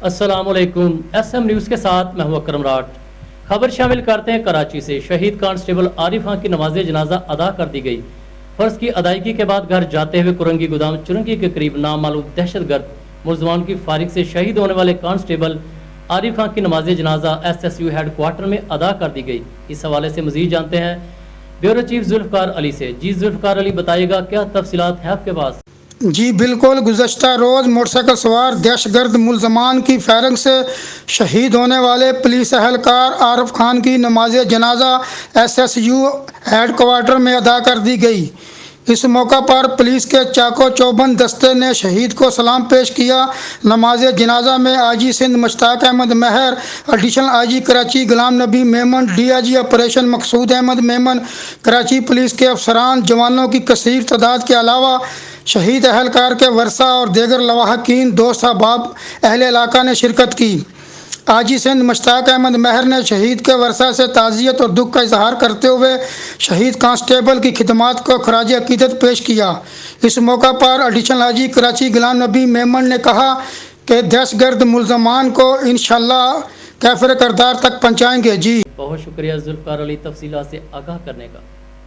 अस्सलामुअलैकुम। SM news के साथ मैं हूं अकरम राठ। खबर शामिल करते हैं कराची से। शहीद कांस्टेबल आरिफ खान की नमाज जनाजा अदा कर दी गई। फर्ज की अदायगी के बाद घर जाते हुए कुरंगी गोदाम चुरंगी के करीब नामालूम दहशतगर्द मुलजमान की फारिग से शहीद होने वाले कांस्टेबल आरिफ खान की नमाज जनाजा SSU हेडक्वार्टर में अदा कर दी गई। इस हवाले से मजीद जानते हैं ब्यूरो चीफ जुल्फकार अली से। जी जुल्फकार अली, बताइएगा क्या तफसीलात है आपके पास? जी बिल्कुल, गुज़श्ता रोज़ मोटरसाइकिल सवार दहशतगर्द मुलजमान की फायरिंग से शहीद होने वाले पुलिस एहलकार आरिफ खान की नमाज जनाजा SSU हेडक्वार्टर में अदा कर दी गई। इस मौका पर पुलिस के चाको चौबंद दस्ते ने शहीद को सलाम पेश किया। नमाज जनाजा में IG सिंध मुश्ताक अहमद महर, additional IG Karachi Ghulam Nabi Memon, DIG operation मकसूद अहमद मेमन, कराची पुलिस के अफसरान, जवानों की कसीर तादाद के अलावा शहीद अहलकार के वर्सा और दीगर लवाहकीन, दोस्त अहबाब, अहले इलाका ने शिरकत की। IG सिंध मुश्ताक अहमद महर ने शहीद के वर्सा से ताज़ियत और दुख का इजहार करते हुए शहीद कांस्टेबल की खिदमात को खराज अकीदत पेश किया। इस मौका पर एडिशनल IG कराची गुलाम नबी मेमन ने कहा कि दहशतगर्द मुलजमान को इंशाअल्लाह कैफर करदार तक पहुँचाएंगे। जी बहुत शुक्रिया जुल्फकार अली तफसीलात से आगाह करने का।